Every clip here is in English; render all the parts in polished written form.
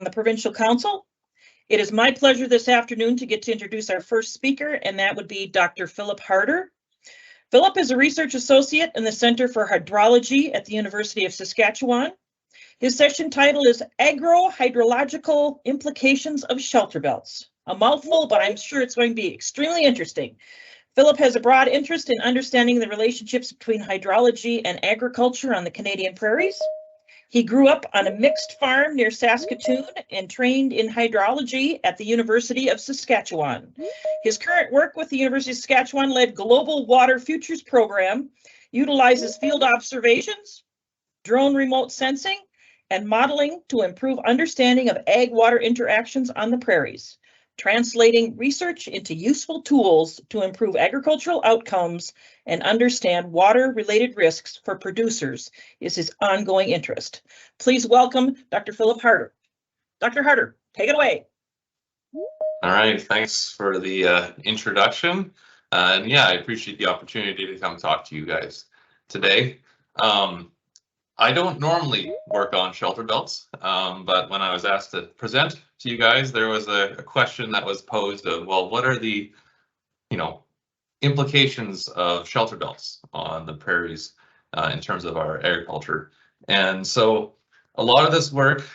the Provincial Council. It is my pleasure this afternoon to get to introduce our first speaker, and that would be Dr. Phillip Harder. Phillip is a research associate in the Center for Hydrology at the University of Saskatchewan. His session title is Agrohydrological Implications of Shelterbelts. A mouthful, but I'm sure it's going to be extremely interesting. Phillip has a broad interest in understanding the relationships between hydrology and agriculture on the Canadian prairies. He grew up on a mixed farm near Saskatoon and trained in hydrology at the University of Saskatchewan. His current work with the University of Saskatchewan-led Global Water Futures Program utilizes field observations, drone remote sensing, and modeling to improve understanding of ag-water interactions on the prairies. Translating research into useful tools to improve agricultural outcomes and understand water-related risks for producers is his ongoing interest. Please welcome Dr. Phillip Harder. Dr. Harder, take it away. All right, thanks for the introduction. And yeah, I appreciate the opportunity to come talk to you guys today. I don't normally work on Shelterbelts, but when I was asked to present to you guys, there was a question that was posed of, well, what are the, implications of Shelterbelts on the prairies in terms of our agriculture? And so a lot of this work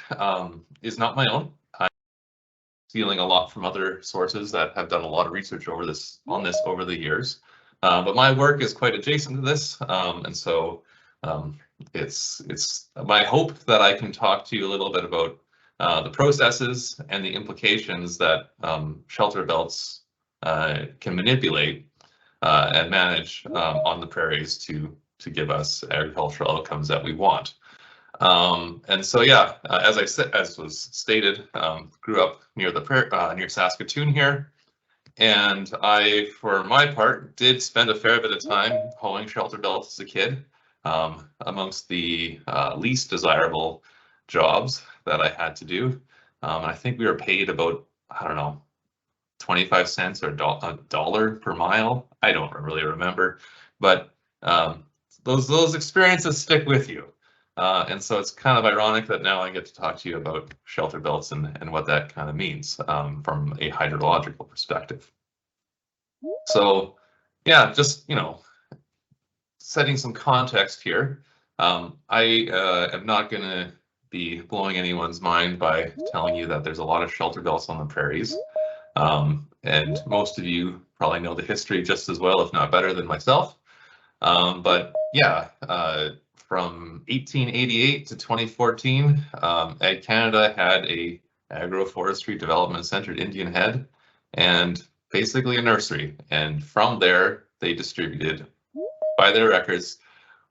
is not my own. I'm stealing a lot from other sources that have done a lot of research on this over the years. But my work is quite adjacent to this, and so it's my hope that I can talk to you a little bit about the processes and the implications that Shelterbelts can manipulate and manage on the prairies to give us agricultural outcomes that we want. And so, yeah, as was stated, grew up near near Saskatoon here, and I, for my part, did spend a fair bit of time hoeing Shelterbelts as a kid. Amongst the least desirable jobs that I had to do. I think we were paid about, 25 cents or a dollar per mile. I don't really remember, but those experiences stick with you. And so it's kind of ironic that now I get to talk to you about Shelterbelts and what that kind of means from a hydrological perspective. So yeah, just, setting some context here, I am not going to be blowing anyone's mind by telling you that there's a lot of Shelterbelts on the prairies. And most of you probably know the history just as well, if not better than myself. But yeah, from 1888 to 2014, Ag Canada had a agroforestry development centered Indian Head and basically a nursery. And from there, they distributed, by their records,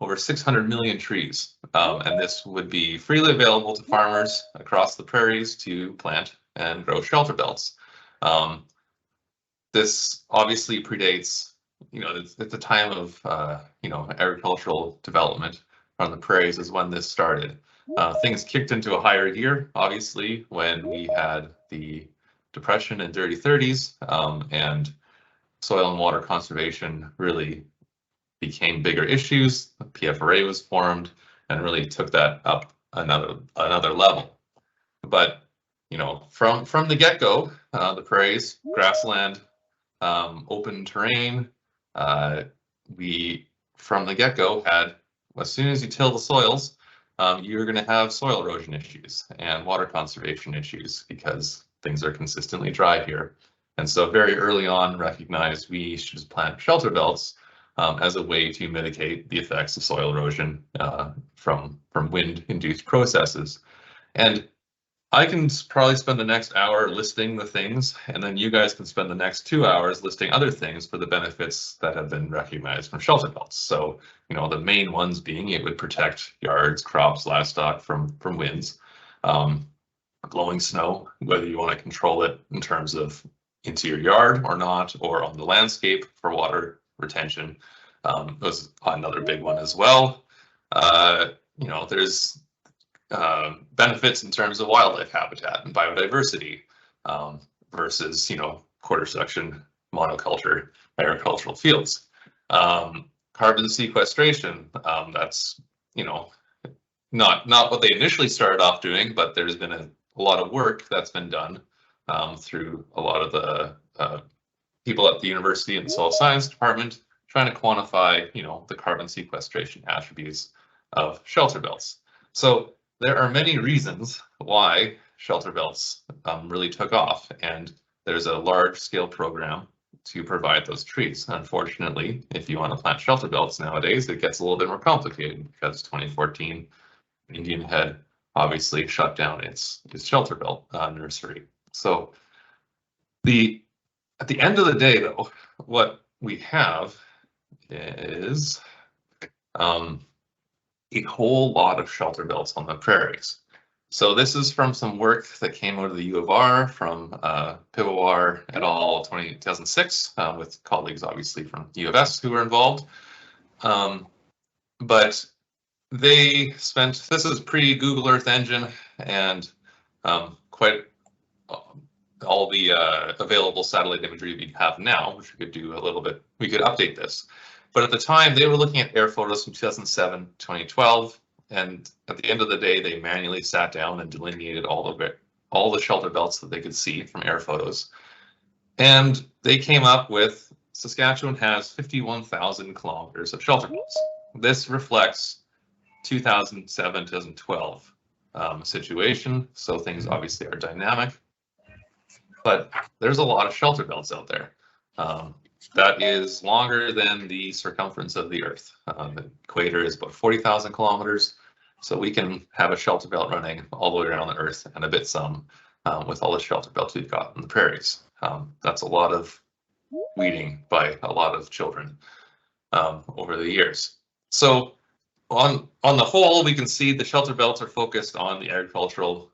over 600 million trees, and this would be freely available to farmers across the prairies to plant and grow Shelterbelts. This obviously predates, at the time of, agricultural development on the prairies is when this started. Things kicked into a higher gear, obviously, when we had the Depression and dirty 30s, and soil and water conservation really became bigger issues. The PFRA was formed and really took that up another level. But from the get-go, the prairies, grassland, open terrain, we from the get-go had, as soon as you till the soils, you're going to have soil erosion issues and water conservation issues because things are consistently dry here. And so very early on recognized we should plant Shelterbelts as a way to mitigate the effects of soil erosion from wind-induced processes. And I can probably spend the next hour listing the things, and then you guys can spend the next 2 hours listing other things for the benefits that have been recognized from Shelterbelts. So, the main ones being it would protect yards, crops, livestock from winds, blowing snow, whether you want to control it in terms of into your yard or not, or on the landscape for water retention, was another big one as well. There's benefits in terms of wildlife habitat and biodiversity versus, quarter section monoculture agricultural fields. Carbon sequestration, that's, not what they initially started off doing, but there's been a a lot of work that's been done through a lot of the people at the university and soil science department trying to quantify, the carbon sequestration attributes of shelter belts. So there are many reasons why shelter belts really took off, and there's a large scale program to provide those trees. Unfortunately, if you want to plant shelter belts nowadays, it gets a little bit more complicated because 2014, Indian Head obviously shut down its shelter belt nursery. So at the end of the day, though, what we have is a whole lot of shelter belts on the prairies. So this is from some work that came out of the U of R from Pivowar et al. 2006 with colleagues obviously from U of S who were involved. But they spent, this is pre-Google Earth Engine and quite all the available satellite imagery we have now, which we could do a little bit, we could update this. But at the time, they were looking at air photos from 2007, 2012, and at the end of the day, they manually sat down and delineated all the shelter belts that they could see from air photos. And they came up with Saskatchewan has 51,000 kilometers of shelter belts. This reflects 2007, 2012 situation, so things obviously are dynamic. But there's a lot of shelter belts out there. That is longer than the circumference of the Earth. The equator is about 40,000 kilometers, so we can have a shelter belt running all the way around the Earth and a bit some with all the shelter belts we've got in the prairies. That's a lot of weeding by a lot of children over the years. So on the whole, we can see the shelter belts are focused on the agricultural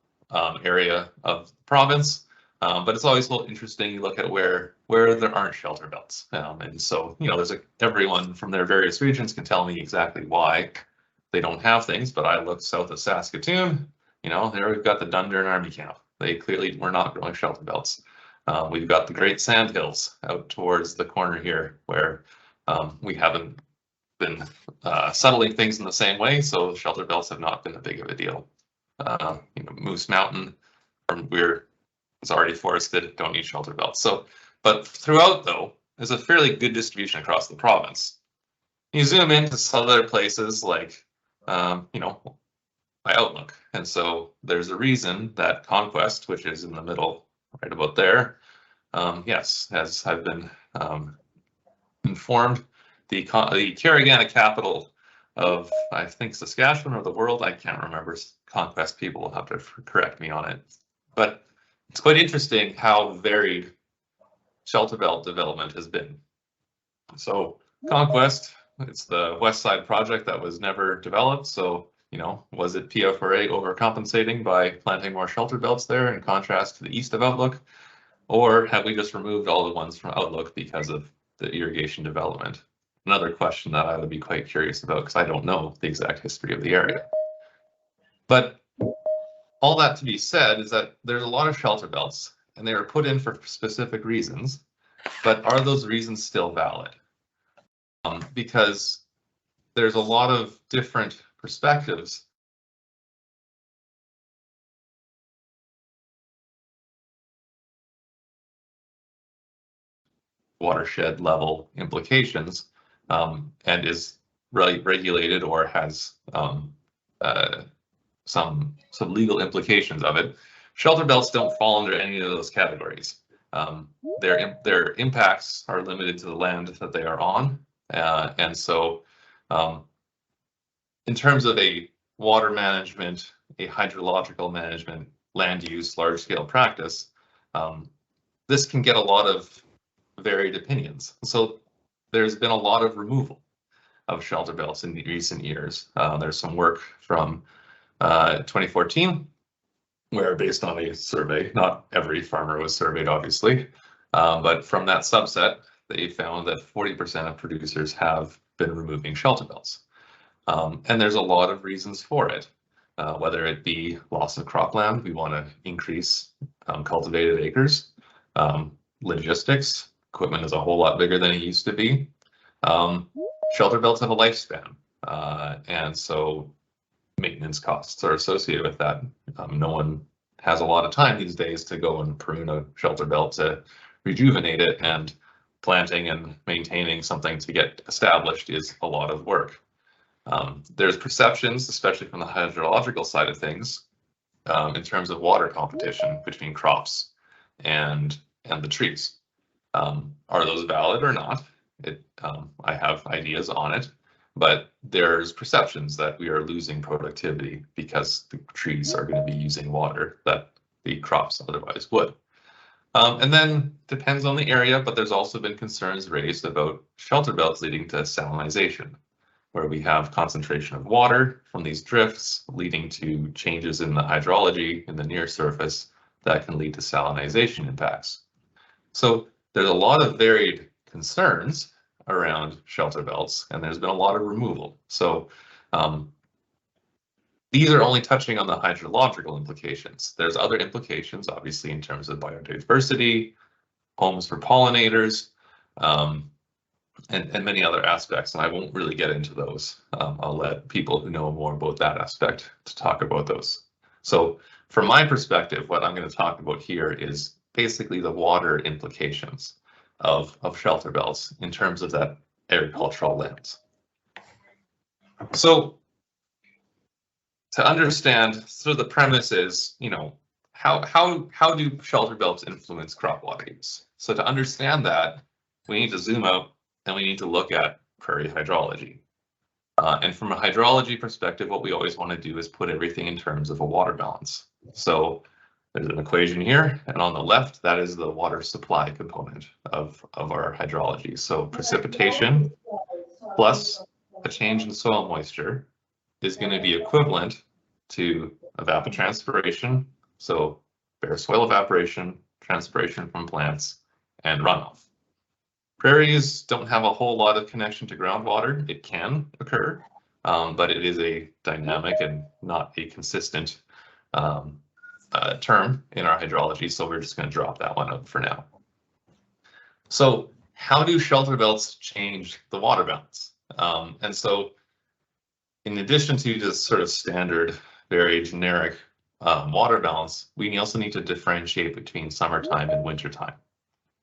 area of the province. But it's always a little interesting. You look at where there aren't shelter belts, and so there's everyone from their various regions can tell me exactly why they don't have things. But I look south of Saskatoon, there we've got the Dundurn Army Camp. They clearly were not growing shelter belts. We've got the Great Sand Hills out towards the corner here, where we haven't been settling things in the same way, so shelter belts have not been a big of a deal. Moose Mountain, it's already forested, don't need shelter belts. So, but throughout though, there's a fairly good distribution across the province. You zoom into some other places like, by Outlook. And so there's a reason that Conquest, which is in the middle, right about there, yes, as I've been informed, the Carigana capital of, I think, Saskatchewan or the world, I can't remember, Conquest people will have to correct me on it. But it's quite interesting how varied shelter belt development has been. So Conquest, it's the West Side project that was never developed. So, was it PFRA overcompensating by planting more shelter belts there in contrast to the east of Outlook? Or have we just removed all the ones from Outlook because of the irrigation development? Another question that I would be quite curious about because I don't know the exact history of the area. But all that to be said is that there's a lot of shelter belts and they were put in for specific reasons, but are those reasons still valid? Because there's a lot of different perspectives. Watershed level implications and is regulated or has some legal implications of it. Shelter belts don't fall under any of those categories. Their impacts are limited to the land that they are on, and so in terms of a water management, a hydrological management, land use, large scale practice, this can get a lot of varied opinions. So there's been a lot of removal of shelter belts in recent years. There's some work from 2014, where based on a survey, not every farmer was surveyed, obviously, but from that subset, they found that 40% of producers have been removing shelter belts. And there's a lot of reasons for it, whether it be loss of cropland, we want to increase cultivated acres, logistics, equipment is a whole lot bigger than it used to be. Shelter belts have a lifespan, and so maintenance costs are associated with that. No one has a lot of time these days to go and prune a shelter belt to rejuvenate it, and planting and maintaining something to get established is a lot of work. There's perceptions, especially from the hydrological side of things, in terms of water competition between crops and the trees. Are those valid or not? I have ideas on it, but there's perceptions that we are losing productivity because the trees are going to be using water that the crops otherwise would. And then depends on the area, but there's also been concerns raised about shelter belts leading to salinization, where we have concentration of water from these drifts leading to changes in the hydrology in the near surface that can lead to salinization impacts. So there's a lot of varied concerns around shelter belts, and there's been a lot of removal. So these are only touching on the hydrological implications. There's other implications, obviously, in terms of biodiversity, homes for pollinators, and many other aspects, and I won't really get into those. I'll let people who know more about that aspect to talk about those. So from my perspective, what I'm going to talk about here is basically the water implications of shelter belts in terms of that agricultural lens. So to understand, sort of the premise is, you know, how do shelter belts influence crop water use? So to understand that, we need to zoom out and we need to look at prairie hydrology. And from a hydrology perspective, what we always want to do is put everything in terms of a water balance. So there's an equation here, and on the left, that is the water supply component of our hydrology. So precipitation plus a change in soil moisture is going to be equivalent to evapotranspiration, so bare soil evaporation, transpiration from plants, and runoff. Prairies don't have a whole lot of connection to groundwater. It can occur, but it is a dynamic and not a consistent term in our hydrology, so we're just going to drop that one out for now. So how do shelter belts change the water balance? And so in addition to just sort of standard, very generic water balance, we also need to differentiate between summertime and wintertime.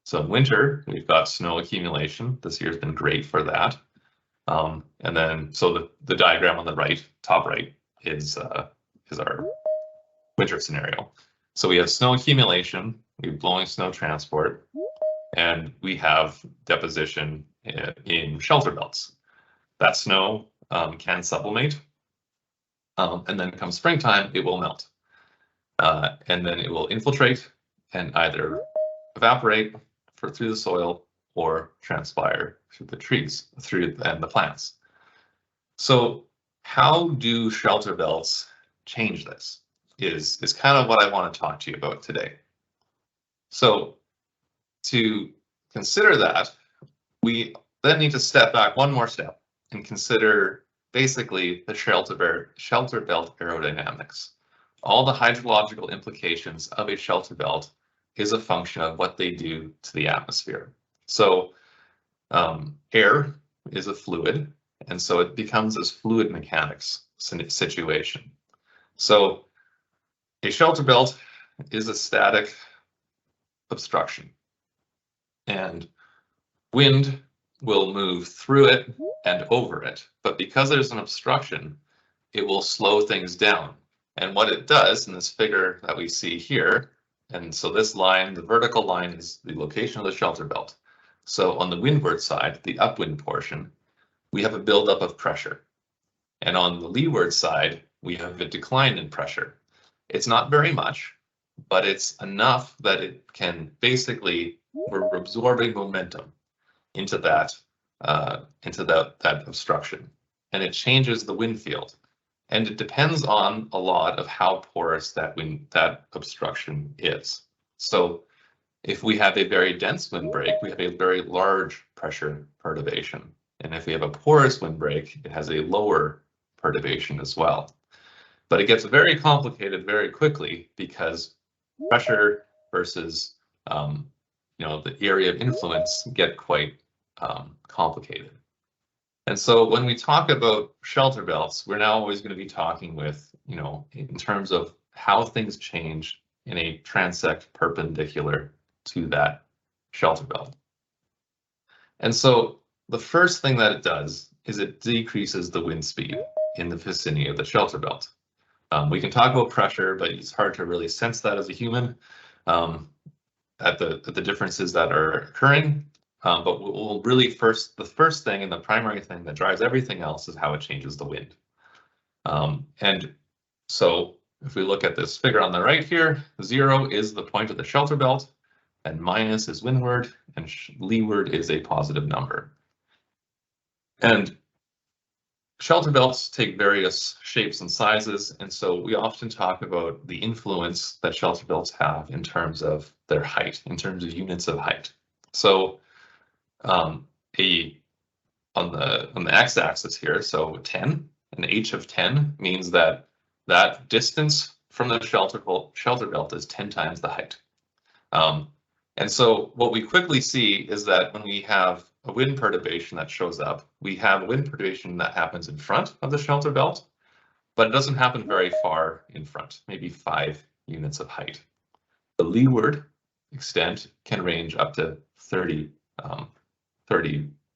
So in winter, we've got snow accumulation. This year's been great for that. And then, so the diagram on the right, top right, is our winter scenario. So we have snow accumulation, we have blowing snow transport, and we have deposition in shelter belts. That snow can sublimate, and then come springtime, it will melt. And then it will infiltrate and either evaporate through the soil or transpire through the trees, and the plants. So how do shelter belts change this is kind of what I want to talk to you about today. So to consider that, we then need to step back one more step and consider basically the shelter belt aerodynamics. All the hydrological implications of a shelter belt is a function of what they do to the atmosphere. So air is a fluid, and so it becomes this fluid mechanics situation. So a shelter belt is a static obstruction, and wind will move through it and over it. But because there's an obstruction, it will slow things down. And what it does in this figure that we see here, and so this line, the vertical line, is the location of the shelter belt. So on the windward side, the upwind portion, we have a buildup of pressure. And on the leeward side, we have a decline in pressure. It's not very much, but it's enough that it can basically, we're absorbing momentum into that obstruction, and it changes the wind field. And it depends on a lot of how porous that obstruction is. So if we have a very dense windbreak, we have a very large pressure perturbation. And if we have a porous windbreak, it has a lower perturbation as well. But it gets very complicated very quickly because pressure versus the area of influence get quite complicated. And so when we talk about shelter belts, we're now always going to be talking with, in terms of how things change in a transect perpendicular to that shelter belt. And so the first thing that it does is it decreases the wind speed in the vicinity of the shelter belt. We can talk about pressure, but it's hard to really sense that as a human at the differences that are occurring. But we'll really the first thing and the primary thing that drives everything else is how it changes the wind. And so if we look at this figure on the right here, 0 is the point of the shelter belt, and minus is windward, and leeward is a positive number. And shelter belts take various shapes and sizes, and so we often talk about the influence that shelter belts have in terms of their height, in terms of units of height. So on the x-axis here, so 10, an h of 10 means that that distance from the shelter belt is 10 times the height. And so what we quickly see is that when we have a wind perturbation that shows up, we have a wind perturbation that happens in front of the shelter belt, but it doesn't happen very far in front, maybe 5 units of height. The leeward extent can range up to 30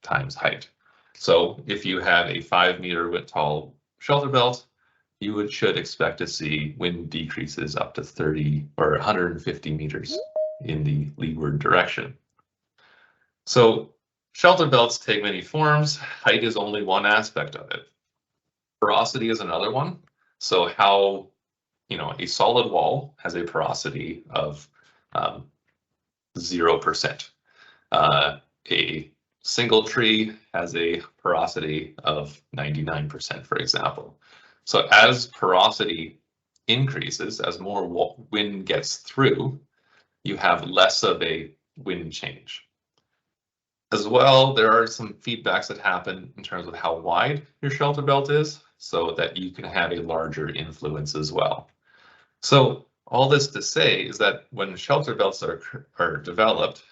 times height. So if you have a 5-meter tall shelter belt, you should expect to see wind decreases up to 30 or 150 meters in the leeward direction. So shelter belts take many forms. Height is only one aspect of it. Porosity is another one. So how, a solid wall has a porosity of 0%. A single tree has a porosity of 99%, for example. So as porosity increases, as more wind gets through, you have less of a wind change. As well, there are some feedbacks that happen in terms of how wide your shelter belt is, so that you can have a larger influence as well. So all this to say is that when shelter belts are developed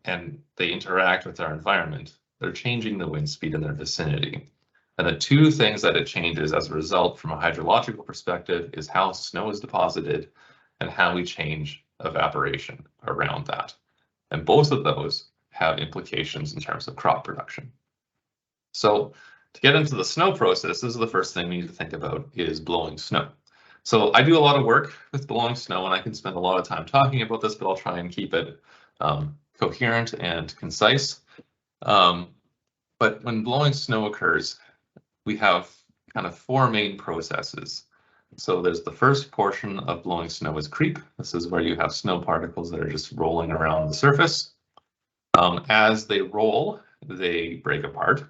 and they interact with our environment, they're changing the wind speed in their vicinity. And the two things that it changes as a result from a hydrological perspective is how snow is deposited and how we change evaporation around that. And both of those have implications in terms of crop production. So to get into the snow process, this is the first thing we need to think about is blowing snow. So I do a lot of work with blowing snow, and I can spend a lot of time talking about this, but I'll try and keep it coherent and concise. But when blowing snow occurs, we have kind of 4 main processes. So there's the first portion of blowing snow is creep. This is where you have snow particles that are just rolling around the surface. As they roll, they break apart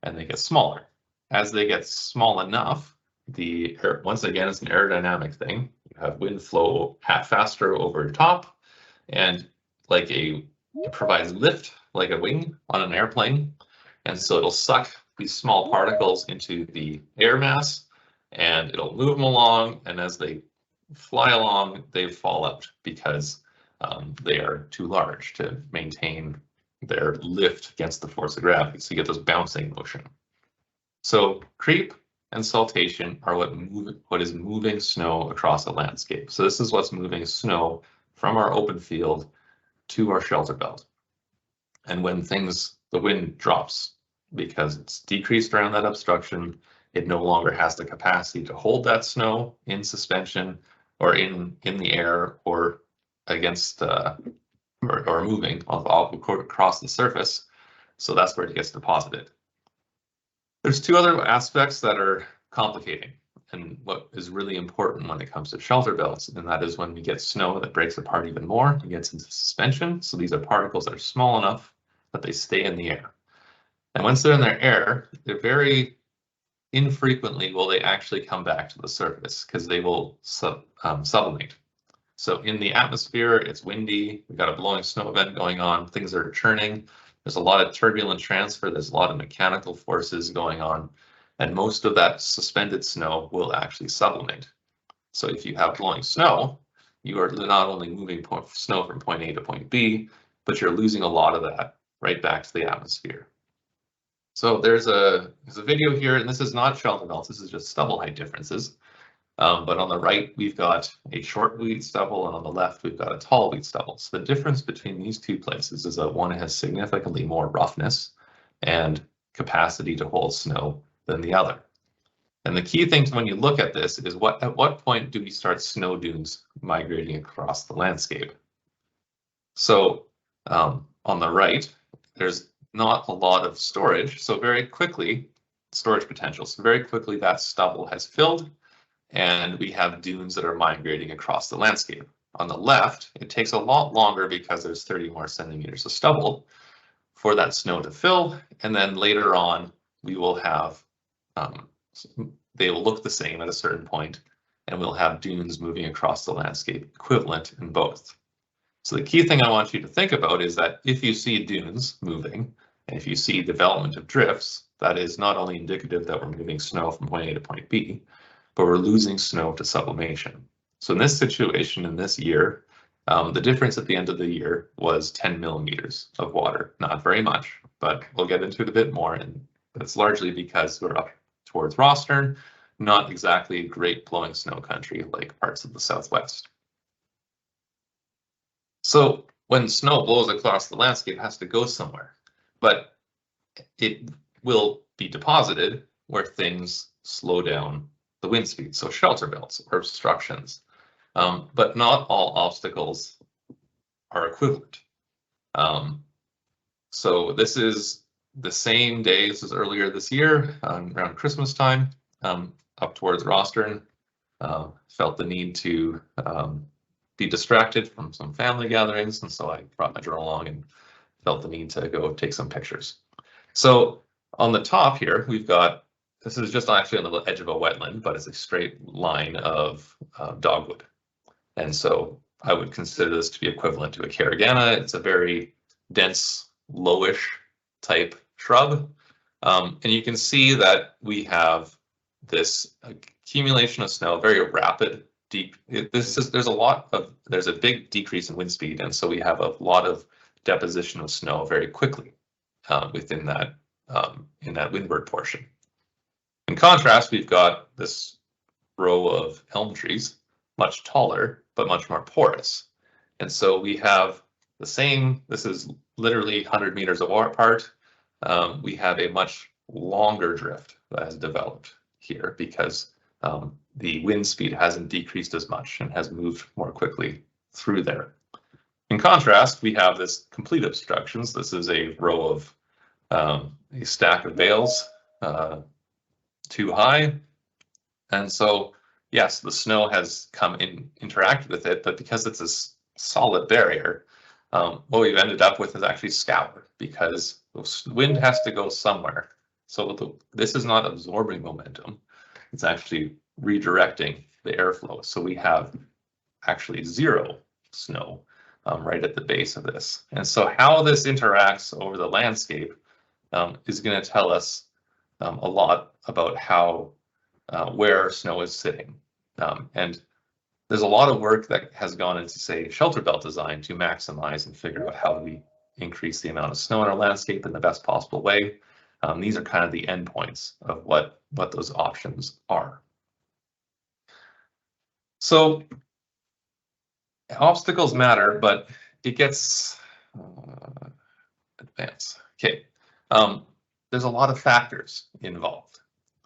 and they get smaller. As they get small enough, once again, it's an aerodynamic thing. You have wind flow faster over top, and it provides lift like a wing on an airplane. And so it'll suck these small particles into the air mass, and it'll move them along. And as they fly along, they fall out because they are too large to maintain their lift against the force of gravity. So you get this bouncing motion. So creep and saltation are what is moving snow across a landscape. So this is what's moving snow from our open field to our shelter belt. And when the wind drops because it's decreased around that obstruction, it no longer has the capacity to hold that snow in suspension or in the air or against or moving across the surface. So that's where it gets deposited. There's 2 other aspects that are complicating and what is really important when it comes to shelter belts, and that is when we get snow that breaks apart even more, it gets into suspension. So these are particles that are small enough that they stay in the air. And once they're in their air, they're very infrequently will they actually come back to the surface because they will sublimate. So in the atmosphere, it's windy, we've got a blowing snow event going on, things are churning, there's a lot of turbulent transfer, there's a lot of mechanical forces going on, and most of that suspended snow will actually sublimate. So if you have blowing snow, you are not only moving snow from point A to point B, but you're losing a lot of that right back to the atmosphere. So there's a video here, and this is not shelter belts, this is just stubble height differences. But on the right, we've got a short wheat stubble, and on the left, we've got a tall wheat stubble. So the difference between these two places is that one has significantly more roughness and capacity to hold snow than the other. And the key thing when you look at this is at what point do we start snow dunes migrating across the landscape? So on the right, there's not a lot of storage. So very quickly, storage potential. So very quickly that stubble has filled and we have dunes that are migrating across the landscape. On the left, it takes a lot longer because there's 30 more centimeters of stubble for that snow to fill. And then later on, we will have, they will look the same at a certain point, and we'll have dunes moving across the landscape equivalent in both. So the key thing I want you to think about is that if you see dunes moving, and if you see development of drifts, that is not only indicative that we're moving snow from point A to point B, but we're losing snow to sublimation. So in this situation, in this year, the difference at the end of the year was 10 millimeters of water. Not very much, but we'll get into it a bit more. And that's largely because we're up towards Rostern, not exactly great blowing snow country like parts of the Southwest. So when snow blows across the landscape, it has to go somewhere, but it will be deposited where things slow down the wind speed, so shelter belts or obstructions. But not all obstacles are equivalent. So this is the same day, this is earlier this year, around Christmas time, up towards Rostern. Felt the need to be distracted from some family gatherings, and so I brought my drone along and felt the need to go take some pictures. So on the top here, we've got, this is just actually on the edge of a wetland, but it's a straight line of dogwood. And so I would consider this to be equivalent to a carigana. It's a very dense, lowish type shrub. And you can see that we have this accumulation of snow, very rapid, deep. There's a big decrease in wind speed. And so we have a lot of deposition of snow very quickly within that, in that windward portion. In contrast, we've got this row of elm trees, much taller, but much more porous. And so we have the same, this is literally 100 meters apart. We have a much longer drift that has developed here because the wind speed hasn't decreased as much and has moved more quickly through there. In contrast, we have this complete obstructions. This is a row of a stack of bales too high. And so, yes, the snow has come in, interacted with it, but because it's a solid barrier, what we've ended up with is actually scour because the wind has to go somewhere. So this is not absorbing momentum. It's actually redirecting the airflow. So we have actually zero snow right at the base of this. And so how this interacts over the landscape is going to tell us a lot about how where snow is sitting. And there's a lot of work that has gone into, say, shelter belt design to maximize and figure out how do we increase the amount of snow in our landscape in the best possible way. These are kind of the endpoints of what those options are. So obstacles matter, but it gets advanced. Okay, there's a lot of factors involved.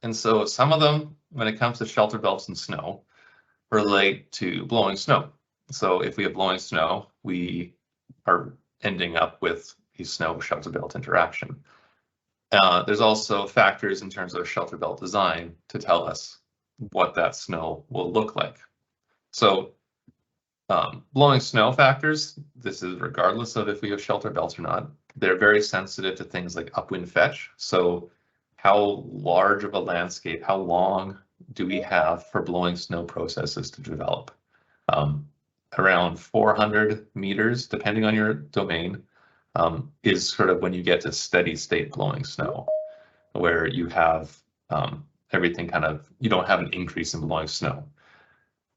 And so some of them, when it comes to shelter belts and snow, relate to blowing snow. So if we have blowing snow, we are ending up with a snow shelter belt interaction. There's also factors in terms of shelter belt design to tell us what that snow will look like. So blowing snow factors, this is regardless of if we have shelter belts or not, they're very sensitive to things like upwind fetch. So how large of a landscape, how long do we have for blowing snow processes to develop? Around 400 meters, depending on your domain, is sort of when you get to steady state blowing snow, where you have everything kind of, you don't have an increase in blowing snow.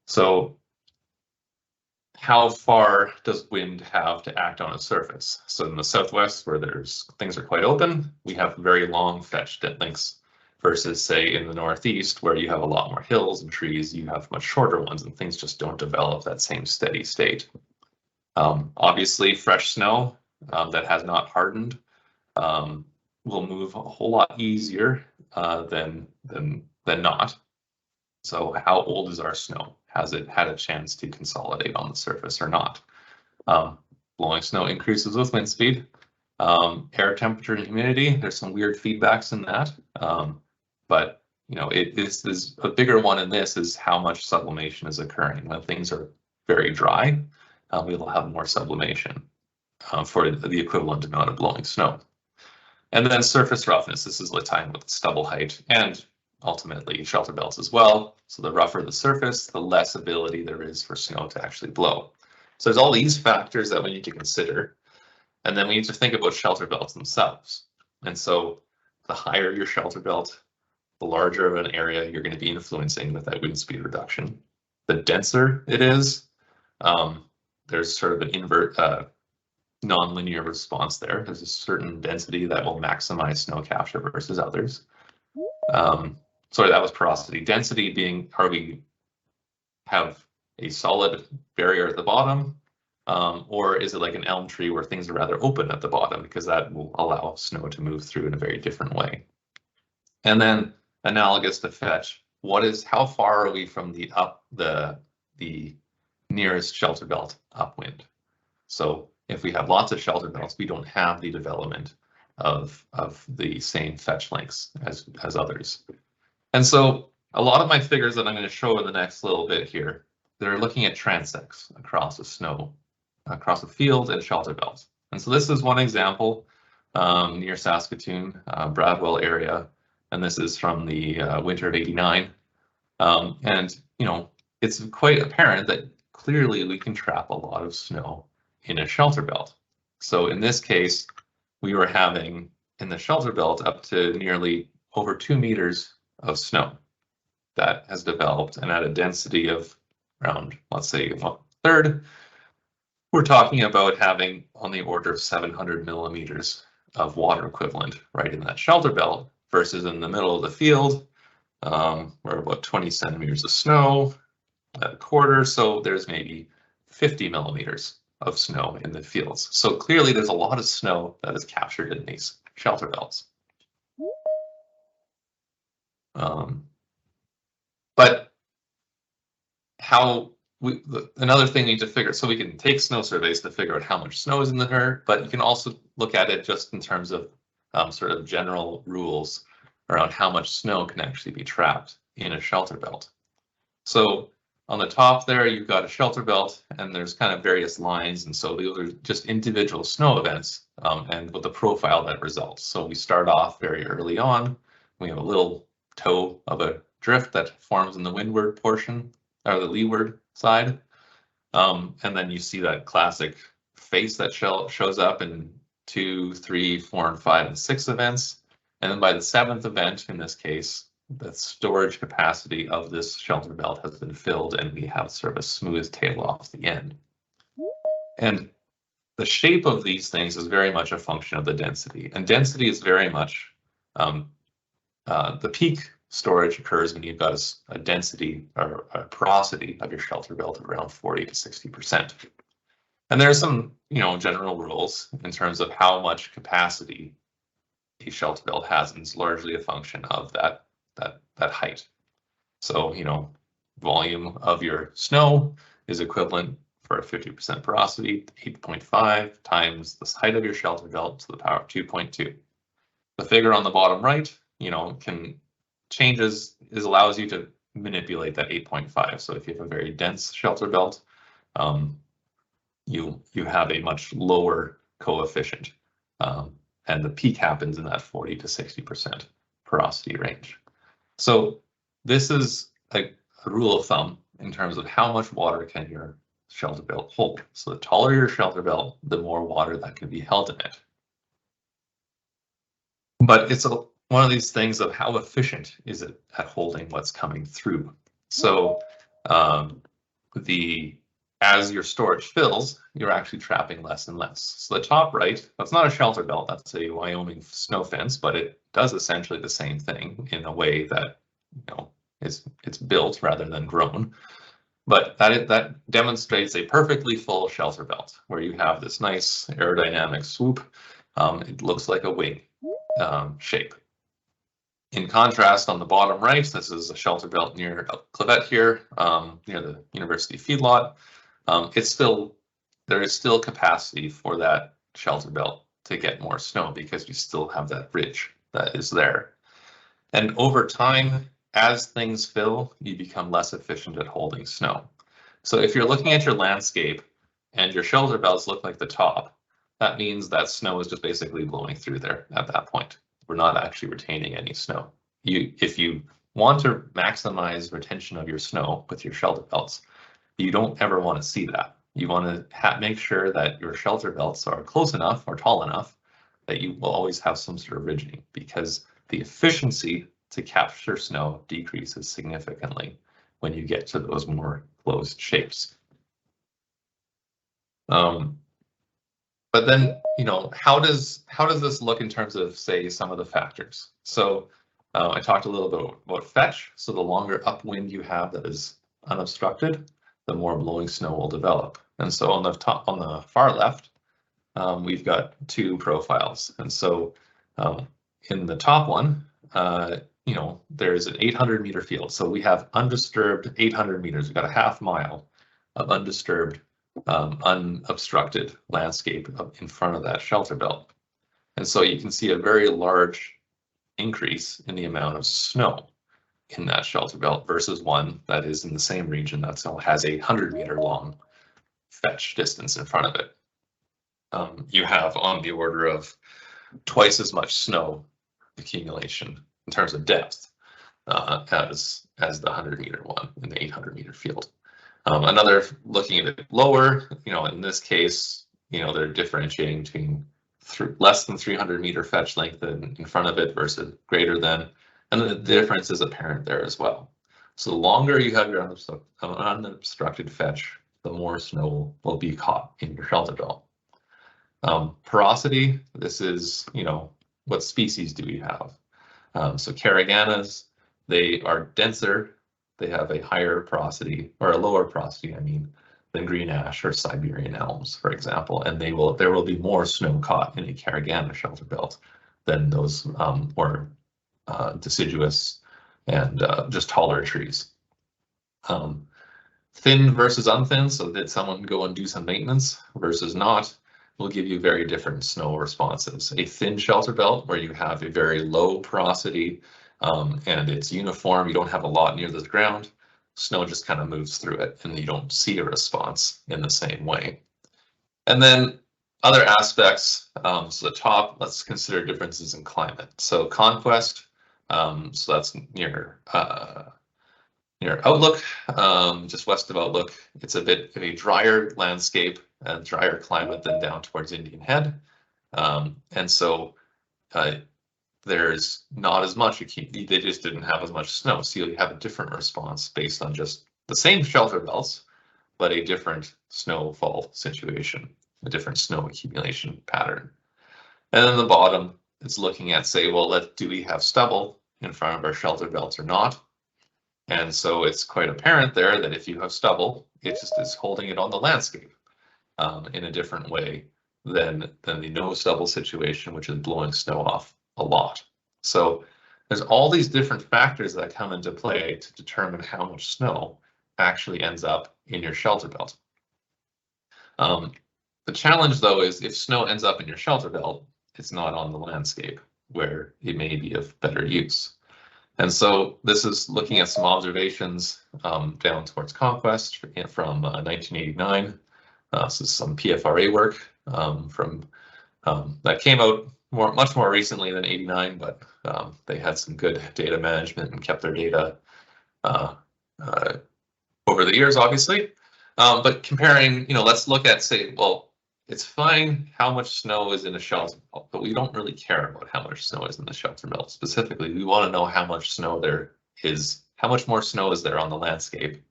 So how far does wind have to act on a surface? So in the Southwest, where things are quite open, we have very long fetch lengths versus say in the Northeast where you have a lot more hills and trees, you have much shorter ones and things just don't develop that same steady state. Obviously fresh snow that has not hardened will move a whole lot easier than not. So how old is our snow? Has it had a chance to consolidate on the surface or not? Blowing snow increases with wind speed. Air temperature and humidity, there's some weird feedbacks in that. But you know, this is a bigger one in this is how much sublimation is occurring. When things are very dry, we will have more sublimation for the equivalent amount of blowing snow. And then surface roughness, this is tying with stubble height and ultimately Shelterbelts as well. So the rougher the surface, the less ability there is for snow to actually blow. So there's all these factors that we need to consider. And then we need to think about Shelterbelts themselves. And so the higher your Shelterbelt, the larger of an area you're going to be influencing with that wind speed reduction. The denser it is, there's sort of an non-linear response there. There's a certain density that will maximize snow capture versus others. Sorry, that was porosity. Density being, are we have a solid barrier at the bottom, or is it like an elm tree where things are rather open at the bottom because that will allow snow to move through in a very different way. And then analogous to fetch, how far are we from the nearest Shelterbelt upwind? So if we have lots of Shelterbelts, we don't have the development of the same fetch lengths as others. And so a lot of my figures that I'm going to show in the next little bit here, they're looking at transects across the snow, across the field and Shelterbelt. And so this is one example near Saskatoon, Bradwell area. And this is from the winter of '89. And, you know, it's quite apparent that clearly we can trap a lot of snow in a Shelterbelt. So in this case, we were having in the Shelterbelt up to nearly over 2 meters of snow that has developed, and at a density of around, let's say, a third, we're talking about having on the order of 700 millimeters of water equivalent right in that Shelterbelt versus in the middle of the field, we're about 20 centimeters of snow at a quarter, so there's maybe 50 millimeters of snow in the fields. So clearly there's a lot of snow that is captured in these Shelterbelts. But another thing we need to figure, so we can take snow surveys to figure out how much snow is in the dirt, but you can also look at it just in terms of sort of general rules around how much snow can actually be trapped in a Shelterbelt. So on the top there, you've got a Shelterbelt and there's kind of various lines. And so those are just individual snow events and with the profile that results. So we start off very early on. We have a little toe of a drift that forms in the windward portion or the leeward side. And then you see that classic face that shows up in 2, 3, 4, and 5, and 6 events. And then by the 7th event, in this case, the storage capacity of this Shelterbelt has been filled and we have sort of a smooth tail off the end. And the shape of these things is very much a function of the density. And density is very much, the peak storage occurs when you've got a density or a porosity of your Shelterbelt of around 40 to 60%. And there are some, general rules in terms of how much capacity a Shelterbelt has, and it's largely a function of that height. So, volume of your snow is equivalent for a 50% porosity, 8.5 times the height of your Shelterbelt to the power of 2.2. The figure on the bottom right, allows you to manipulate that 8.5. So if you have a very dense Shelterbelt, you have a much lower coefficient, and the peak happens in that 40 to 60% porosity range. So this is a rule of thumb in terms of how much water can your Shelterbelt hold. So the taller your Shelterbelt, the more water that can be held in it. But it's one of these things of how efficient is it at holding what's coming through. So the as your storage fills, you're actually trapping less and less. So the top right, that's not a shelter belt, that's a Wyoming snow fence, but it does essentially the same thing in a way that, you know, it's built rather than grown. But that demonstrates a perfectly full shelter belt where you have this nice aerodynamic swoop. It looks like a wing shape. In contrast, on the bottom right, this is a shelter belt near Clavet here, near the University feedlot. There is still capacity for that shelter belt to get more snow because you still have that ridge that is there. And over time, as things fill, you become less efficient at holding snow. So if you're looking at your landscape and your shelter belts look like the top, that means that snow is just basically blowing through there at that point. We're not actually retaining any snow. If you want to maximize retention of your snow with your shelter belts, you don't ever want to see that. You want to make sure that your shelter belts are close enough or tall enough that you will always have some sort of ridging, because the efficiency to capture snow decreases significantly when you get to those more closed shapes. But then, you know, how does this look in terms of, say, some of the factors? So I talked a little bit about fetch. So the longer upwind you have that is unobstructed, the more blowing snow will develop. And so on the far left, we've got two profiles. And so in the top one, you know, there's an 800-meter field. So we have undisturbed 800 meters. We've got a half mile of undisturbed, unobstructed landscape in front of that shelter belt. And so you can see a very large increase in the amount of snow in that shelter belt versus one that is in the same region that still has a 100-meter long fetch distance in front of it. You have on the order of twice as much snow accumulation in terms of depth as the 100-meter one in the 800-meter field. Another looking at it lower, you know, in this case, you know, they're differentiating between less than 300-meter fetch length in front of it versus greater than, and the difference is apparent there as well. So the longer you have your unobstructed fetch, the more snow will be caught in your shelter belt. Porosity, this is, you know, what species do we have? So Carriganas, they are denser. They have a higher porosity, or a lower porosity, I mean, than green ash or Siberian elms, for example. And there will be more snow caught in a Carrigana shelter belt than those more deciduous and just taller trees. Thin versus unthin, so did someone go and do some maintenance versus not, will give you very different snow responses. A thin shelter belt where you have a very low porosity and it's uniform, you don't have a lot near the ground, snow just kind of moves through it and you don't see a response in the same way. And then other aspects, so the top, let's consider differences in climate. So Conquest, so that's near Outlook, just west of Outlook. It's a bit of a drier landscape and drier climate than down towards Indian Head. And so there's not as much, they just didn't have as much snow. So you have a different response based on just the same shelter belts, but a different snowfall situation, a different snow accumulation pattern. And then the bottom, it's looking at, say, well, do we have stubble in front of our shelter belts or not? And so it's quite apparent there that if you have stubble, it just is holding it on the landscape in a different way than the no stubble situation, which is blowing snow off a lot. So there's all these different factors that come into play to determine how much snow actually ends up in your shelter belt. The challenge, though, is if snow ends up in your shelter belt, it's not on the landscape where it may be of better use. And so this is looking at some observations down towards Conquest from 1989. This is some PFRA work that came out much more recently than '89, but they had some good data management and kept their data over the years, obviously. But comparing, you know, let's look at, say, well, it's fine how much snow is in a shelter belt, but we don't really care about how much snow is in the shelter belt. Specifically, we want to know how much snow there is, how much more snow is there on the landscape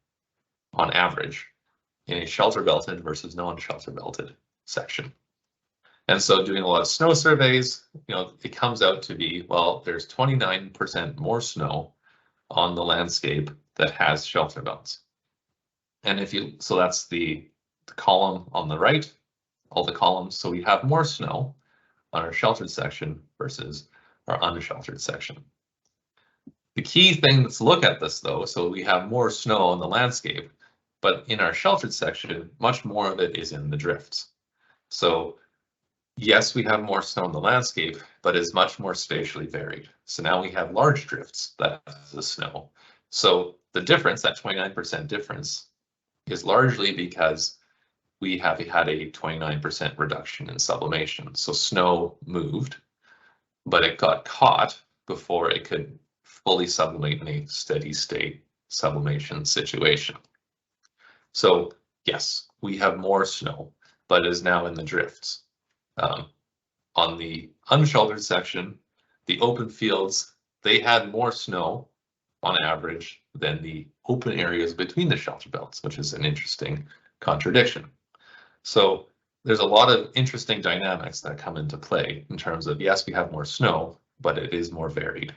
on average in a shelter belted versus non-shelter belted section. And so doing a lot of snow surveys, it comes out to be, well, there's 29% more snow on the landscape that has shelter belts. And so that's the column on the right, all the columns. So we have more snow on our sheltered section versus our unsheltered section. The key thing to look at this though, so we have more snow on the landscape, but in our sheltered section, much more of it is in the drifts. So yes, we have more snow in the landscape, but it's much more spatially varied. So now we have large drifts that have the snow. So the difference, that 29% difference, is largely because we have had a 29% reduction in sublimation. So snow moved, but it got caught before it could fully sublimate in a steady state sublimation situation. So yes, we have more snow, but it is now in the drifts. On the unsheltered section, the open fields, they had more snow on average than the open areas between the shelter belts, which is an interesting contradiction. So there's a lot of interesting dynamics that come into play in terms of, yes, we have more snow, but it is more varied.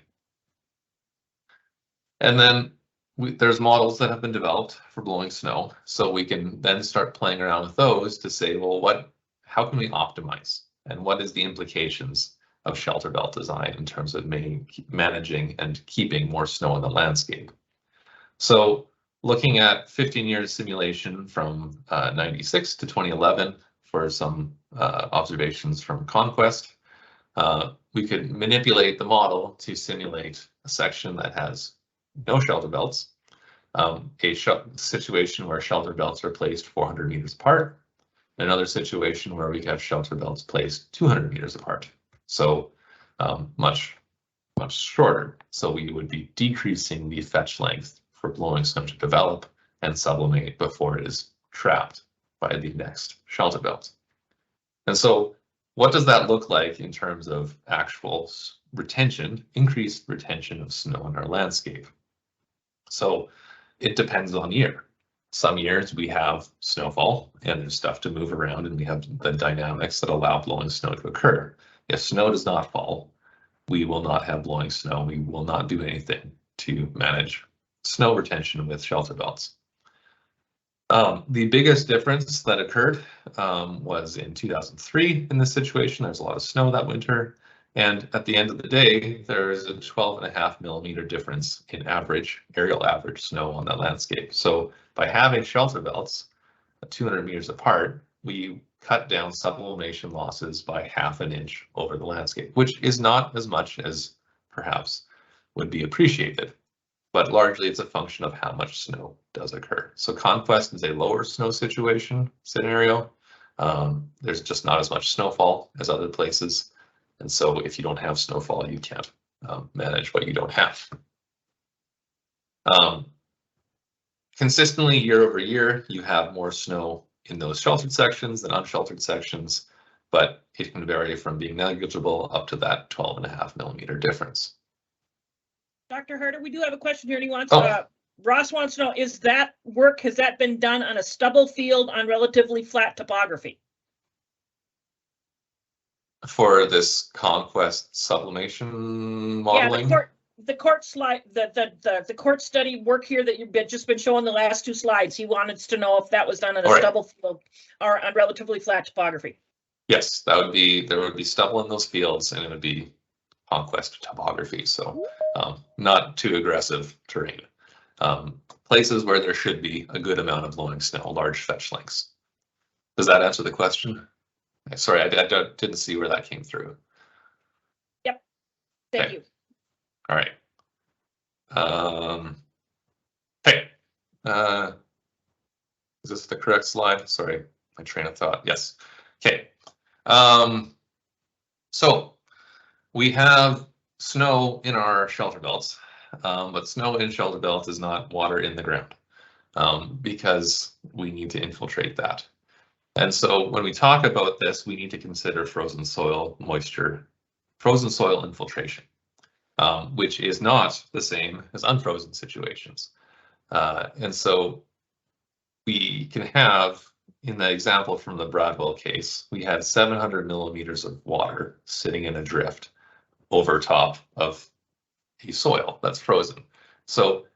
And then there's models that have been developed for blowing snow, so we can then start playing around with those to say, well, how can we optimize? And what is the implications of shelter belt design in terms of managing and keeping more snow on the landscape? So looking at 15 years simulation from 96 to 2011 for some observations from Conquest, we could manipulate the model to simulate a section that has no shelter belts, a situation where shelter belts are placed 400 meters apart, another situation where we have shelter belts placed 200 meters apart. So much shorter. So we would be decreasing the fetch length for blowing snow to develop and sublimate before it is trapped by the next shelter belt. And so what does that look like in terms of actual retention, increased retention of snow in our landscape? So it depends on year. Some years we have snowfall and there's stuff to move around and we have the dynamics that allow blowing snow to occur. If snow does not fall, we will not have blowing snow. We will not do anything to manage snow retention with shelter belts. The biggest difference that occurred was in 2003 in this situation. There's a lot of snow that winter. And at the end of the day, there's a 12.5 millimeter difference in aerial average snow on that landscape. So by having shelter belts 200 meters apart, we cut down sublimation losses by 1/2 inch over the landscape, which is not as much as perhaps would be appreciated, but largely it's a function of how much snow does occur. So Conquest is a lower snow scenario. There's just not as much snowfall as other places. And so if you don't have snowfall, you can't manage what you don't have. Consistently year over year, you have more snow in those sheltered sections than unsheltered sections, but it can vary from being negligible up to that 12.5 millimeter difference. Dr. Harder, we do have a question here. And he wants, Oh. Ross wants to know, has that been done on a stubble field on relatively flat topography? For this Conquest sublimation modeling? Yeah, the court slide, the court study work here that you've just been showing the last 2 slides. He wanted to know if that was done on a stubble field or on relatively flat topography. Yes, there would be stubble in those fields and it would be Conquest topography. So not too aggressive terrain. Places where there should be a good amount of blowing snow, large fetch lengths. Does that answer the question? Sorry, I didn't see where that came through. Yep. Thank you. All right. Hey, is this the correct slide? Sorry, my train of thought. Yes. Okay. So we have snow in our shelter belts, but snow in shelter belts is not water in the ground because we need to infiltrate that. And so when we talk about this, we need to consider frozen soil infiltration, which is not the same as unfrozen situations. And so we can have, in the example from the Bradwell case, we had 700 millimeters of water sitting in a drift over top of a soil that's frozen. So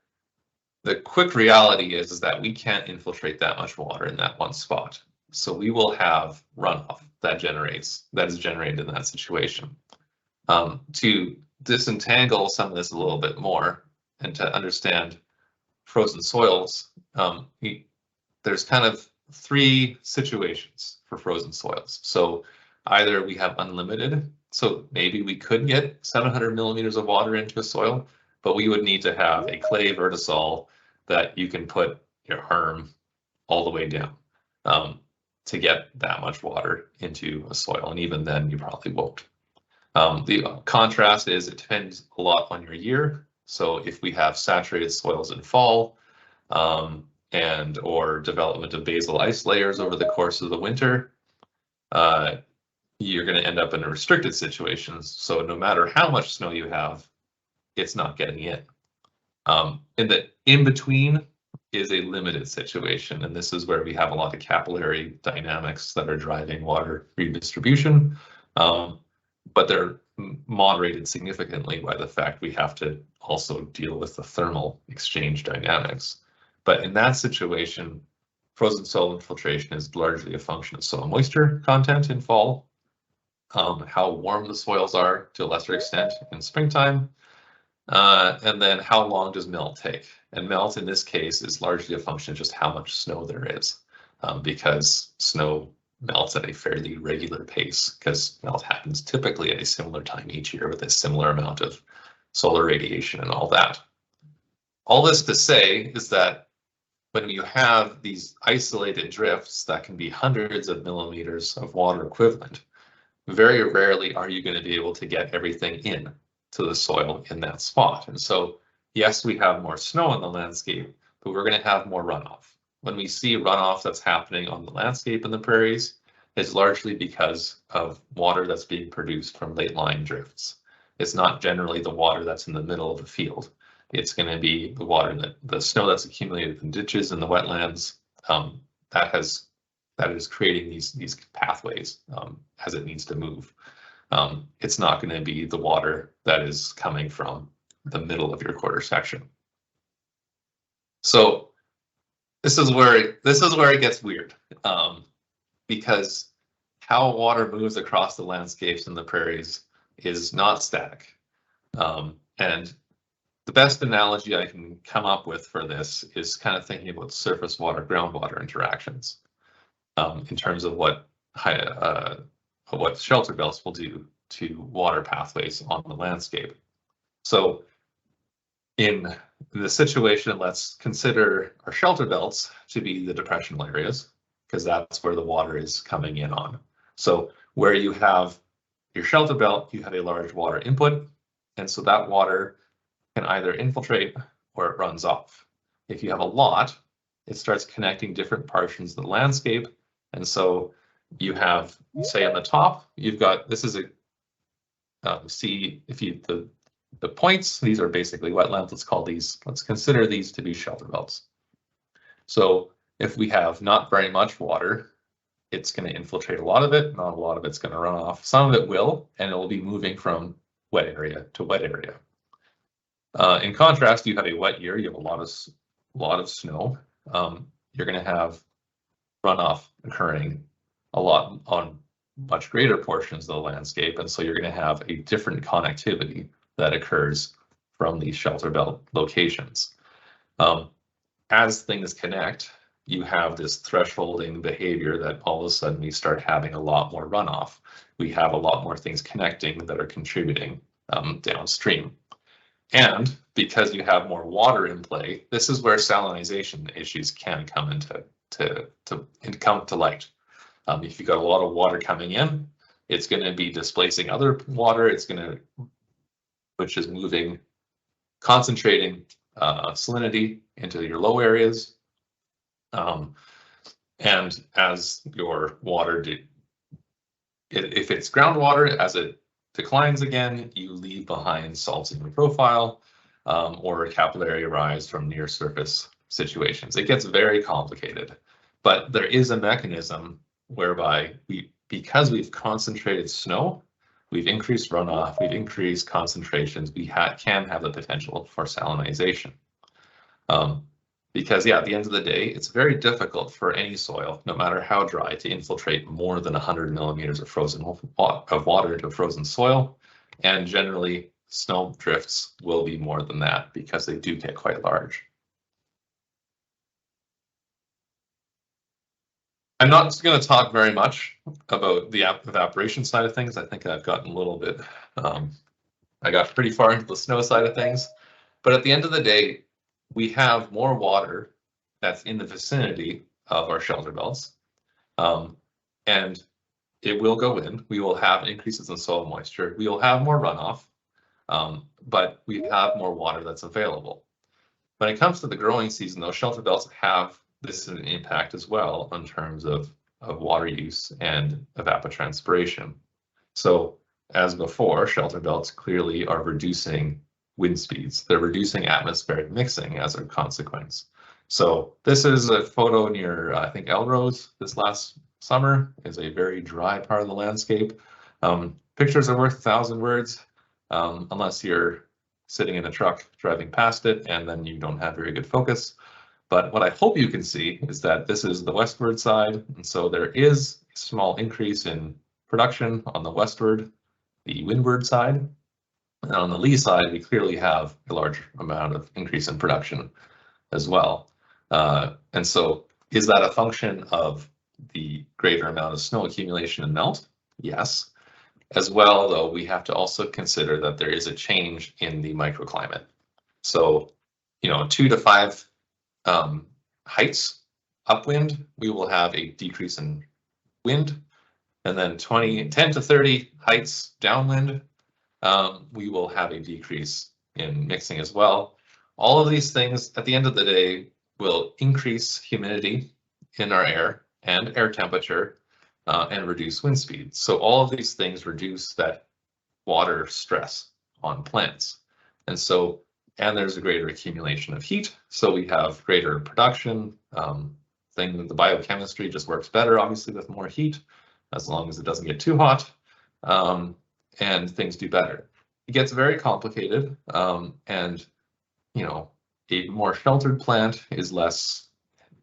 the quick reality is that we can't infiltrate that much water in that one spot. So we will have runoff that is generated in that situation. To disentangle some of this a little bit more and to understand frozen soils, there's kind of three situations for frozen soils. So either we have unlimited, so maybe we could get 700 millimeters of water into a soil, but we would need to have a clay vertisol that you can put your arm all the way down to get that much water into a soil. And even then you probably won't. The contrast is it depends a lot on your year. So if we have saturated soils in fall and or development of basal ice layers over the course of the winter, you're going to end up in a restricted situation. So no matter how much snow you have, it's not getting in. And the in-between is a limited situation. And this is where we have a lot of capillary dynamics that are driving water redistribution. But they're moderated significantly by the fact we have to also deal with the thermal exchange dynamics. But in that situation, frozen soil infiltration is largely a function of soil moisture content in fall, how warm the soils are to a lesser extent in springtime, and then how long does melt take? And melt in this case is largely a function of just how much snow there is, because snow melts at a fairly regular pace because melt happens typically at a similar time each year with a similar amount of solar radiation and all that. All this to say is that when you have these isolated drifts that can be hundreds of millimeters of water equivalent, very rarely are you going to be able to get everything in to the soil in that spot. And so, yes, we have more snow in the landscape, but we're going to have more runoff. When we see runoff that's happening on the landscape in the prairies, it's largely because of water that's being produced from late-lying drifts. It's not generally the water that's in the middle of a field. It's going to be the water the snow that's accumulated in ditches and the wetlands that is creating these pathways as it needs to move. It's not going to be the water that is coming from the middle of your quarter section. So this is where it gets weird, because how water moves across the landscapes and the prairies is not static. And the best analogy I can come up with for this is kind of thinking about surface water, groundwater interactions in terms of what Shelterbelts will do to water pathways on the landscape. So in the situation, let's consider our Shelterbelts to be the depressional areas, because that's where the water is coming in on. So where you have your Shelterbelt, you have a large water input, and so that water can either infiltrate or it runs off. If you have a lot, it starts connecting different portions of the landscape, and so you have, say, on the top, you've got, this is a, see if you, the points, these are basically wetlands. Let's consider these to be Shelterbelts. So if we have not very much water, it's going to infiltrate a lot of it, not a lot of it's going to run off. Some of it will, and it will be moving from wet area to wet area. In contrast, you have a wet year, you have a lot of snow. You're going to have runoff occurring a lot on much greater portions of the landscape, and so you're going to have a different connectivity that occurs from these Shelterbelt locations. As things connect, you have this thresholding behavior that all of a sudden we start having a lot more runoff. We have a lot more things connecting that are contributing downstream. And because you have more water in play, this is where salinization issues can come come to light. If you've got a lot of water coming in, it's going to be displacing other water. Which is moving, concentrating salinity into your low areas. And as your water, if it's groundwater, as it declines again, you leave behind salts in your profile or a capillary rise from near surface situations. It gets very complicated, but there is a mechanism whereby because we've concentrated snow, we've increased runoff, we've increased concentrations, we can have the potential for salinization. Because yeah, at the end of the day, it's very difficult for any soil, no matter how dry, to infiltrate more than 100 millimeters of water into frozen soil. And generally, snow drifts will be more than that because they do get quite large. I'm not going to talk very much about the evaporation side of things. I think I've gotten a little bit, I got pretty far into the snow side of things. But at the end of the day, we have more water that's in the vicinity of our Shelterbelts, and it will go in. We will have increases in soil moisture. We will have more runoff, but we have more water that's available. When it comes to the growing season, though, Shelterbelts have this an impact as well in terms of water use and evapotranspiration. So as before, Shelterbelts clearly are reducing wind speeds. They're reducing atmospheric mixing as a consequence. So this is a photo near, I think, Elrose this last summer. Is a very dry part of the landscape. Pictures are worth 1,000 words, unless you're sitting in a truck driving past it and then you don't have very good focus. But what I hope you can see is that this is the westward side. And so there is a small increase in production on the westward, the windward side. And on the lee side, we clearly have a large amount of increase in production as well. And so is that a function of the greater amount of snow accumulation and melt? Yes. As well, though, we have to also consider that there is a change in the microclimate. So, 2 to 5 heights upwind, we will have a decrease in wind. And then 10 to 30 heights downwind, we will have a decrease in mixing as well. All of these things, at the end of the day, will increase humidity in our air and air temperature and reduce wind speed. So all of these things reduce that water stress on plants. And there's a greater accumulation of heat, so we have greater production. The biochemistry just works better, obviously, with more heat, as long as it doesn't get too hot, and things do better. It gets very complicated, and a more sheltered plant is less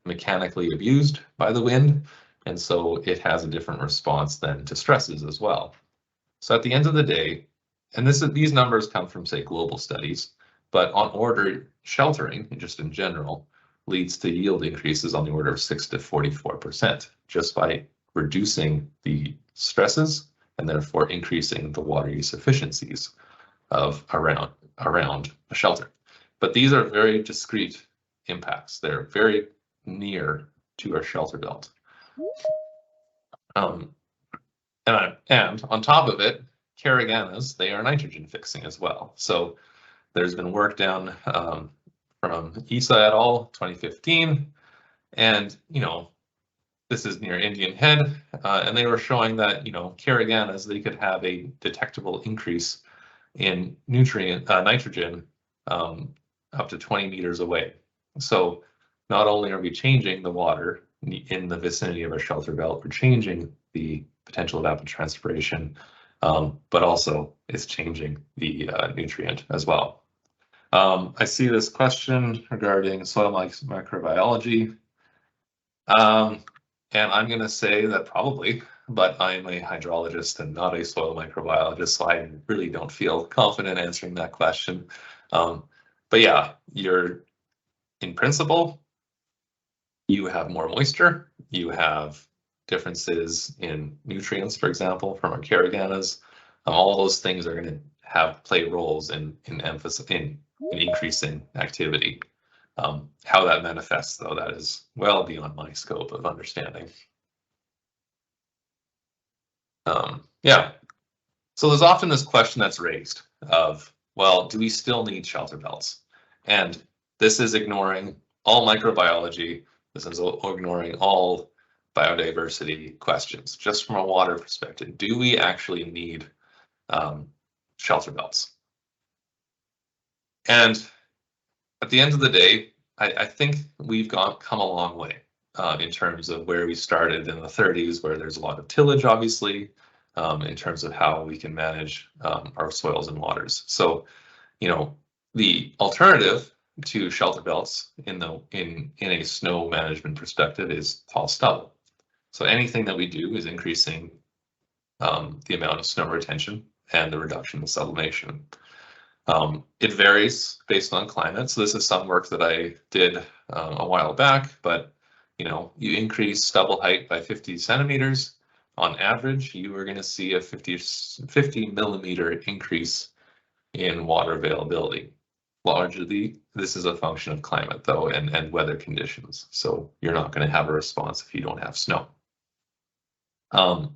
mechanically abused by the wind, and so it has a different response than to stresses as well. So at the end of the day, and these numbers come from, say, global studies, but on order, sheltering, just in general, leads to yield increases on the order of 6 to 44%, just by reducing the stresses and therefore increasing the water use efficiencies of around a shelter. But these are very discrete impacts. They're very near to our shelter belt. And on top of it, carriganas, they are nitrogen fixing as well. So there's been work done from ESA et al. 2015, and this is near Indian Head, and they were showing that carriganas, they could have a detectable increase in nitrogen up to 20 meters away. So not only are we changing the water in the vicinity of our shelter belt, we're changing the potential evapotranspiration, but also it's changing the nutrient as well. I see this question regarding soil microbiology, and I'm going to say that probably, but I'm a hydrologist and not a soil microbiologist, so I really don't feel confident answering that question. But yeah, in principle, you have more moisture, you have differences in nutrients, for example, from our carriganas. All those things are going to play roles in increasing activity. How that manifests, though, that is well beyond my scope of understanding. Yeah, so there's often this question that's raised of, well, do we still need shelter belts? And this is ignoring all microbiology. This is ignoring all biodiversity questions. Just from a water perspective, do we actually need shelter belts? And at the end of the day, I think we've come a long way in terms of where we started in the 30s, where there's a lot of tillage, obviously, in terms of how we can manage our soils and waters. So, you know, the alternative to shelter belts in a snow management perspective is tall stubble. So anything that we do is increasing the amount of snow retention and the reduction in sublimation. It varies based on climate. So this is some work that I did a while back, but you know, you increase stubble height by 50 centimeters on average, you are going to see a 50 millimeter increase in water availability. Largely, this is a function of climate though, and weather conditions. So you're not going to have a response if you don't have snow.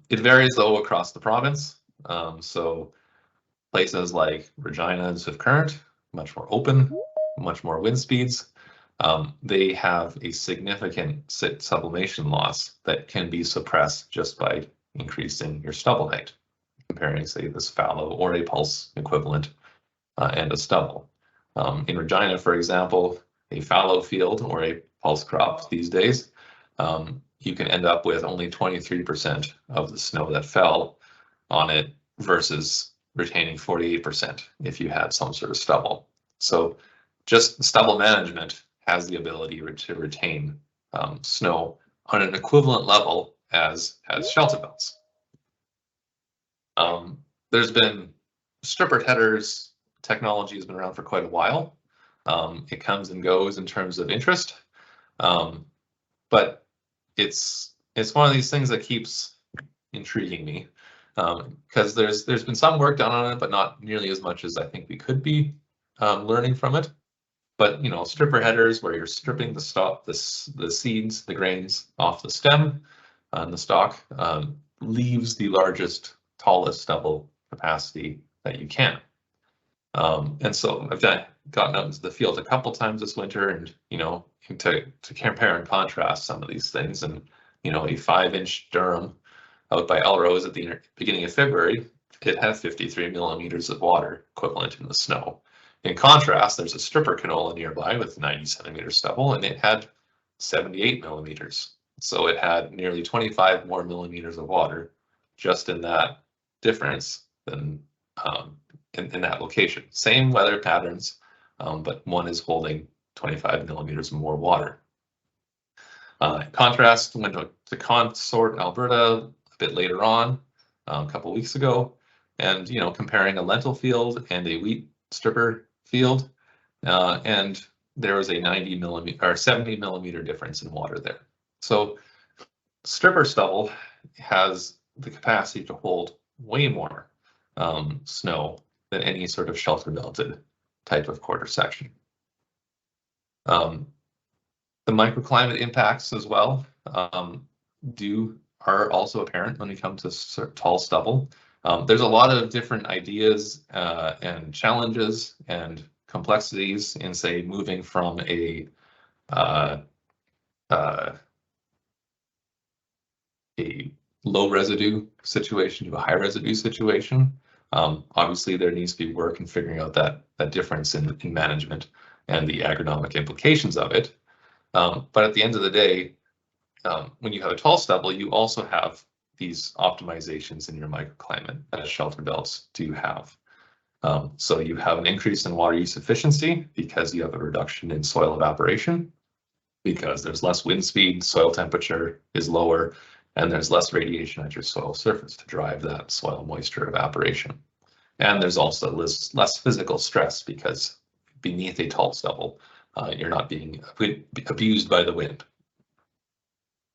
It varies though across the province. So places like Regina and Swift Current, much more open, much more wind speeds. They have a significant sublimation loss that can be suppressed just by increasing your stubble height, comparing, say, this fallow or a pulse equivalent and a stubble. In Regina, for example, a fallow field or a pulse crop these days, you can end up with only 23% of the snow that fell on it versus retaining 48% if you had some sort of stubble. So just stubble management has the ability to retain snow on an equivalent level as shelter belts. There's been stripper headers technology has been around for quite a while. It comes and goes in terms of interest, but it's one of these things that keeps intriguing me because there's been some work done on it, but not nearly as much as I think we could be learning from it. But you know, stripper headers where you're stripping the seeds, the grains off the stem and the stalk leaves the largest, tallest stubble capacity that you can. And so I've gotten out into the field a couple times this winter, and you know, to compare and contrast some of these things. And you know, a 5-inch Durham out by Elrose at the beginning of February, it had 53 millimeters of water equivalent in the snow. In contrast, there's a stripper canola nearby with 90 centimeter stubble, and it had 78 millimeters. So it had nearly 25 more millimeters of water just in that difference than in that location. Same weather patterns, but one is holding 25 millimeters more water. In contrast, went to Consort, Alberta a bit later on, a couple weeks ago, and you know, comparing a lentil field and a wheat stripper field, and there was a 90 millimeter or 70 millimeter difference in water there. So stripper stubble has the capacity to hold way more snow than any sort of shelter belted type of quarter section. The microclimate impacts as well are also apparent when it comes to tall stubble. There's a lot of different ideas and challenges and complexities in, say, moving from a low residue situation to a high residue situation. Obviously, there needs to be work in figuring out that difference in management and the agronomic implications of it. But at the end of the day, when you have a tall stubble, you also have these optimizations in your microclimate that shelter belts do have. So you have an increase in water use efficiency because you have a reduction in soil evaporation, because there's less wind speed, soil temperature is lower, and there's less radiation at your soil surface to drive that soil moisture evaporation. And there's also less physical stress because beneath a tall stubble, you're not being abused by the wind.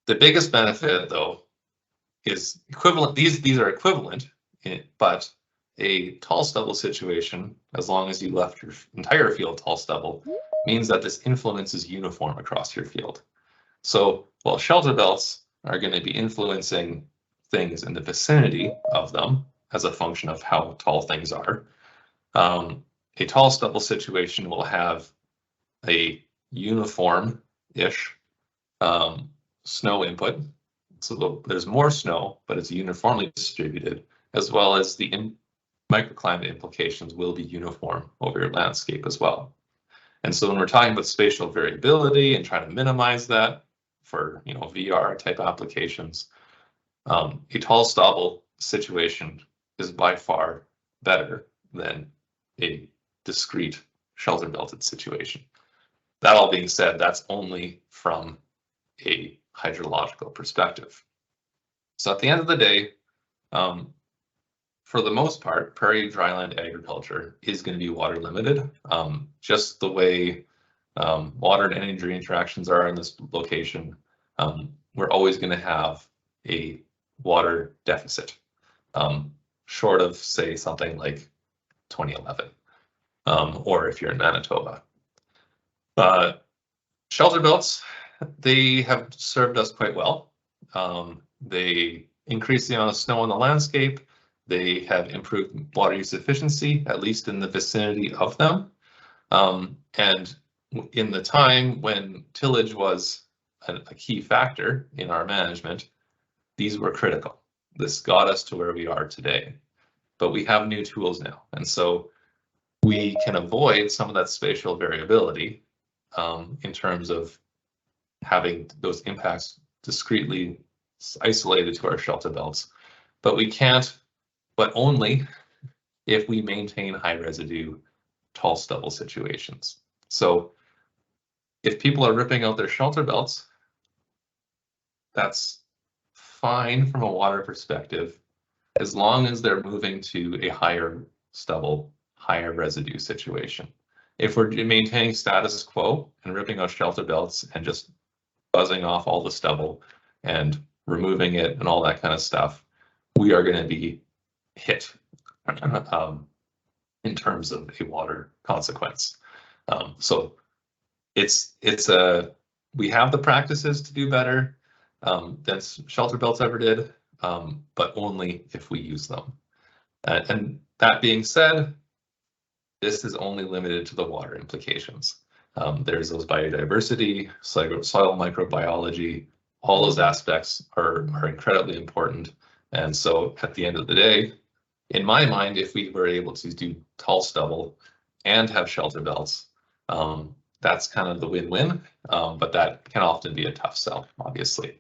The biggest benefit, though, is equivalent. These are equivalent, but a tall stubble situation, as long as you left your entire field tall stubble, means that this influence is uniform across your field. So while shelter belts are going to be influencing things in the vicinity of them as a function of how tall things are, a tall stubble situation will have a uniform-ish snow input. So there's more snow, but it's uniformly distributed, as well as the microclimate implications will be uniform over your landscape as well. And so when we're talking about spatial variability and trying to minimize that for VR type applications, a tall stubble situation is by far better than a discrete shelter belted situation. That all being said, that's only from a hydrological perspective. So at the end of the day, for the most part, prairie dryland agriculture is going to be water limited, just the way water and energy interactions are in this location. We're always going to have a water deficit, short of, say, something like 2011, or if you're in Manitoba. Shelter belts, they have served us quite well. They increase the amount of snow on the landscape. They have improved water use efficiency, at least in the vicinity of them. And in the time when tillage was a key factor in our management, these were critical. This got us to where we are today. But we have new tools now. And so we can avoid some of that spatial variability in terms of having those impacts discretely isolated to our shelter belts. But we can't, but only if we maintain high residue, tall stubble situations. So if people are ripping out their shelter belts, that's fine from a water perspective, as long as they're moving to a higher stubble, higher residue situation. If we're maintaining status quo and ripping out shelter belts and just buzzing off all the stubble and removing it and all that kind of stuff, we are going to be hit in terms of a water consequence. So we have the practices to do better than shelter belts ever did, but only if we use them. And that being said, this is only limited to the water implications. There's those biodiversity, soil microbiology, all those aspects are incredibly important. And so at the end of the day, in my mind, if we were able to do tall stubble and have shelter belts, that's kind of the win-win, but that can often be a tough sell, obviously.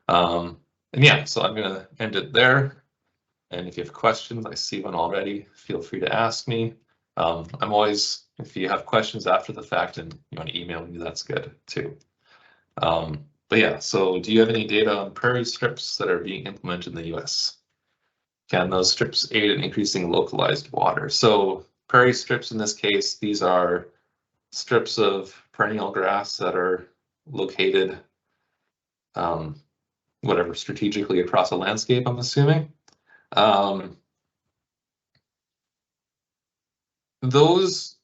And yeah, so I'm going to end it there. And if you have questions, I see one already, feel free to ask me. I'm always, if you have questions after the fact and you want to email me, that's good too. But yeah, so do you have any data on prairie strips that are being implemented in the US? Can those strips aid in increasing localized water? So prairie strips in this case, these are strips of perennial grass that are located whatever, strategically across a landscape, I'm assuming. Those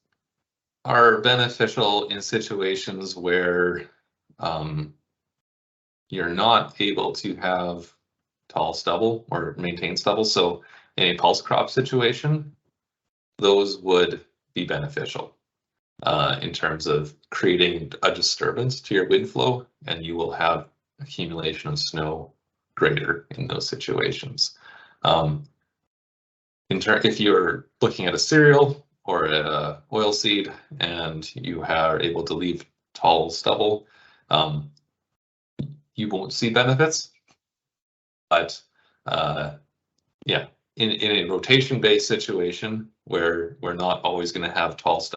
are beneficial in situations where you're not able to have tall stubble or maintain stubble. So in a pulse crop situation, those would be beneficial in terms of creating a disturbance to your wind flow, and you will have accumulation of snow greater in those situations. If you're looking at a cereal or an oil seed and you are able to leave tall stubble, you won't see benefits. But yeah, in a rotation-based situation where we're not always going to have tall stubble,